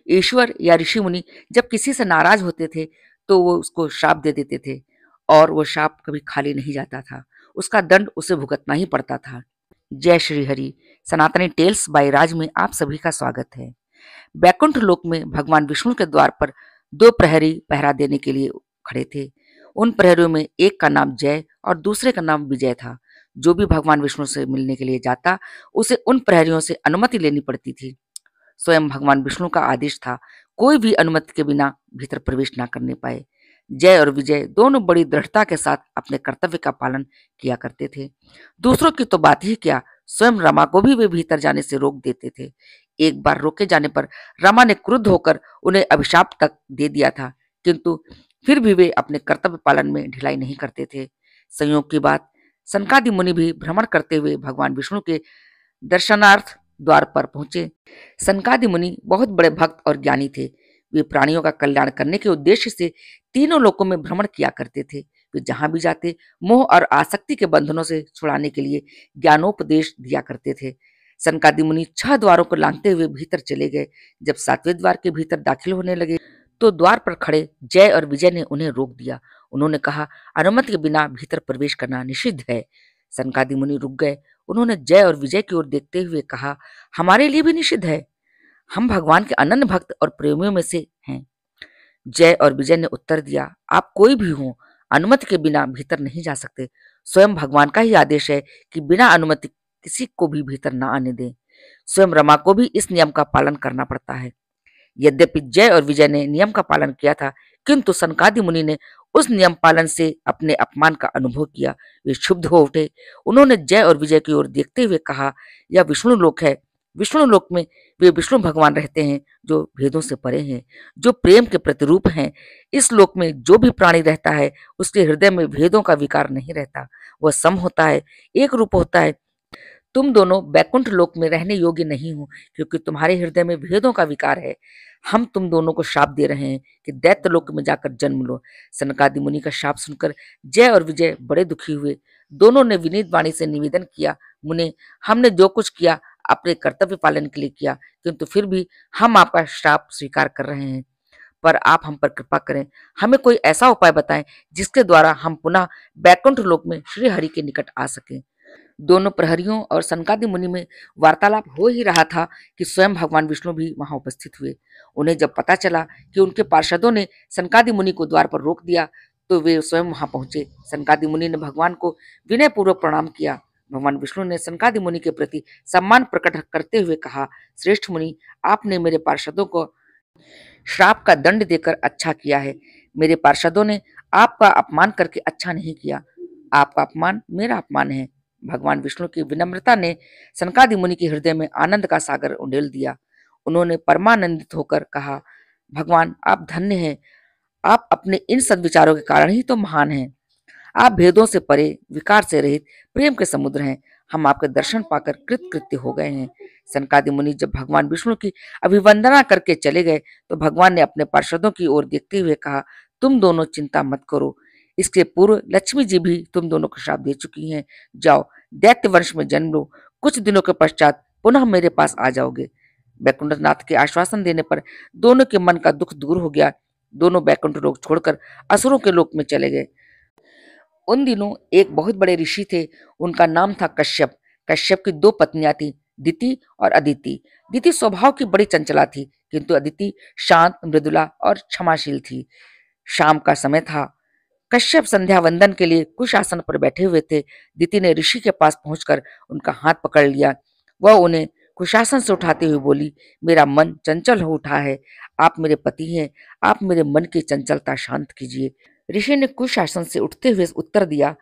ईश्वर या ऋषि मुनि जब किसी से नाराज होते थे तो वो उसको श्राप दे देते थे और वो श्राप कभी खाली नहीं जाता था। उसका दंड उसे भुगतना ही पड़ता था। जय श्री हरि। सनातनी टेल्स बाय राज में आप सभी का स्वागत है। बैकुंठ लोक में भगवान विष्णु के द्वार पर दो प्रहरी पहरा देने के लिए खड़े थे। उन प्रहरियों में एक का नाम जय और दूसरे का नाम विजय था। जो भी भगवान विष्णु से मिलने के लिए जाता उसे उन प्रहरियों से अनुमति लेनी पड़ती थी। स्वयं भगवान विष्णु का आदेश था कोई भी अनुमति के बिना भीतर प्रवेश ना करने पाए। जय और विजय दोनों बड़ी दृढ़ता के साथ अपने कर्तव्य का पालन किया करते थे। दूसरों की तो बात ही क्या, स्वयं रमा को भी वे भीतर जाने से रोक देते थे। एक बार रोके जाने पर रमा ने क्रुद्ध होकर उन्हें अभिशाप तक दे दिया था, किंतु फिर भी वे अपने कर्तव्य पालन में ढिलाई नहीं करते थे। संयोग की बात, सनकादि मुनि भी भ्रमण करते हुए भगवान विष्णु के दर्शनार्थ द्वार पर पहुंचे। सनकादि मुनि बहुत बड़े भक्त और ज्ञानी थे। वे प्राणियों का कल्याण करने के उद्देश्य से तीनों लोकों में भ्रमण किया करते थे। वे जहां भी जाते मोह और आसक्ति के बंधनों से छुड़ाने के लिए ज्ञानोपदेश दिया करते थे। सनकादि मुनि 6 द्वारों को लांघते हुए भीतर चले गए। जब 7वें द्वार के भीतर दाखिल होने लगे तो द्वार पर खड़े जय और विजय ने उन्हें रोक दिया। उन्होंने कहा, अनुमति के बिना भीतर प्रवेश करना निषिद्ध है। सनकादि मुनि रुक गए। उन्होंने जय और विजय की ओर देखते हुए कहा, हमारे लिए भी निषिद्ध है। हम भगवान के अनन्य भक्त और प्रेमियों में से हैं। जय और विजय ने उत्तर दिया, आप कोई भी हो, अनुमति के बिना भीतर नहीं जा सकते। स्वयं भगवान का ही आदेश है कि बिना अनुमति किसी को भी भीतर ना आने दें। स्वयं रमा को भी इस नियम का पालन करना पड़ता है। यद्यपि जय और विजय ने नियम का पालन किया था, किंतु सनकादि मुनि ने उस नियम पालन से अपने अपमान का अनुभव किया। वे क्षुब्ध हो उठे। उन्होंने जय और विजय की ओर देखते हुए कहा, यह विष्णु लोक है। विष्णु लोक में वे विष्णु भगवान रहते हैं जो भेदों से परे हैं, जो प्रेम के प्रतिरूप हैं। इस लोक में जो भी प्राणी रहता है उसके हृदय में भेदों का विकार नहीं रहता। वह सम होता है, एक रूप होता है। तुम दोनों बैकुंठ लोक में रहने योग्य नहीं हो, क्योंकि तुम्हारे हृदय में भेदों का विकार है। हम तुम दोनों को श्राप दे रहे हैं कि दैत्य लोक में जाकर जन्म लो। सनकादि मुनि का श्राप सुनकर जय और विजय बड़े दुखी हुए। दोनों ने विनीत वाणी से निवेदन किया, मुने, हमने जो कुछ किया अपने कर्तव्य पालन के लिए किया, किंतु फिर भी हम आपका श्राप स्वीकार कर रहे हैं। पर आप हम पर कृपा करें, हमें कोई ऐसा उपाय बताएं जिसके द्वारा हम पुनः बैकुंठ लोक में श्री हरि के निकट आ सकें। दोनों प्रहरियों और सनकादि मुनि में वार्तालाप हो ही रहा था कि स्वयं भगवान विष्णु भी वहां उपस्थित हुए। उन्हें जब पता चला कि उनके पार्षदों ने सनकादि मुनि को द्वार पर रोक दिया तो वे स्वयं वहां पहुंचे। सनकादि मुनि ने भगवान को विनय पूर्वक प्रणाम किया। भगवान विष्णु ने सनकादि मुनि के प्रति सम्मान प्रकट करते हुए कहा, श्रेष्ठ मुनि, आपने मेरे पार्षदों को श्राप का दंड देकर अच्छा किया है। मेरे पार्षदों ने आपका अपमान करके अच्छा नहीं किया। आपका अपमान मेरा अपमान है। भगवान विष्णु की विनम्रता ने सनकादि मुनि के हृदय में आनंद का सागर उंडेल दिया। उन्होंने परमानंदित होकर कहा, भगवान आप धन्य हैं। आप अपने इन सद्विचारों के कारण ही तो महान हैं। आप भेदों से परे, विकार से रहित प्रेम के समुद्र हैं। हम आपके दर्शन पाकर कृतकृत्य हो गए हैं। सनकादि मुनि जब भगवान विष्णु की अभिवंदना करके चले गए तो भगवान ने अपने पार्षदों की ओर देखते हुए कहा, तुम दोनों चिंता मत करो। इसके पूर्व लक्ष्मी जी भी तुम दोनों को श्राप दे चुकी हैं। जाओ, दैत्य वंश में जन्म लो। कुछ दिनों के पश्चात पुनः मेरे पास आ जाओगे। बैकुंठनाथ के आश्वासन देने पर दोनों के मन का दुख दूर हो गया। दोनों बैकुंठ लोक छोड़कर असुरों के लोक में चले गए। उन दिनों एक बहुत बड़े ऋषि थे। उनका नाम था कश्यप। कश्यप की 2 पत्नियां थी, दिति और अदिति। दिति स्वभाव की बड़ी चंचला थी, किंतु अदिति शांत, मृदुला और क्षमाशील थी। शाम का समय था। कश्यप संध्या वंदन के लिए कुश आसन पर बैठे हुए थे। दिति ने ऋषि के पास पहुंचकर उनका हाथ पकड़ लिया। वह उन्हें कुशासन से उठाते हुए बोली, मेरा मन चंचल हो उठा है। आप मेरे पति हैं। आप मेरे मन की चंचलता शांत कीजिए। ऋषि ने कुश आसन से उठते हुए उत्तर दिया,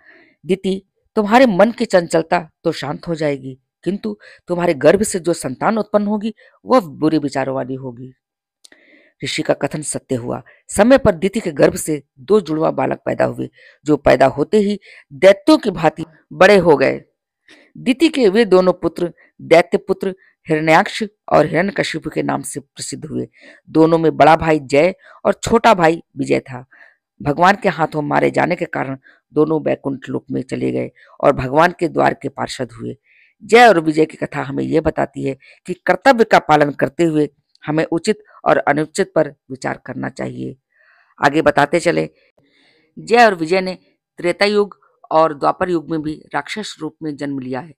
दिति, तुम्हारे मन की चंचलता तो शांत हो जाएगी, किंतु तुम्हारे गर्भ से जो संतान उत्पन्न होगी वह बुरे विचारों वाली होगी। ऋषि का कथन सत्य हुआ। समय पर दिति के गर्भ से 2 जुड़वा बालक पैदा हुए, जो पैदा होते ही दैत्यों की भांति बड़े हो गए। दिति के वे दोनों पुत्र दैत्य पुत्र हिरण्याक्ष और हिरण्यकशिपु के नाम से प्रसिद्ध हुए। दोनों में बड़ा भाई जय और छोटा भाई विजय था। भगवान के हाथों मारे जाने के कारण दोनों बैकुंठ लोक में चले गए और भगवान के द्वार के पार्षद हुए। जय और विजय की कथा हमें यह बताती है कि कर्तव्य का पालन करते हुए हमें उचित और अनुचित पर विचार करना चाहिए। आगे बताते चले, जय और विजय ने त्रेता युग और द्वापर युग में भी राक्षस रूप में जन्म लिया है।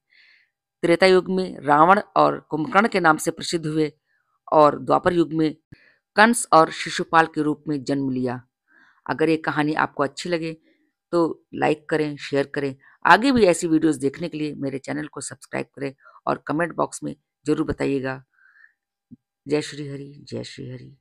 त्रेता युग में रावण और कुंभकर्ण के नाम से प्रसिद्ध हुए और द्वापर युग में कंस और शिशुपाल के रूप में जन्म लिया। अगर ये कहानी आपको अच्छी लगे तो लाइक करें, शेयर करें। आगे भी ऐसी वीडियोस देखने के लिए मेरे चैनल को सब्सक्राइब करें और कमेंट बॉक्स में ज़रूर बताइएगा। जय श्री हरि, जय श्री हरि।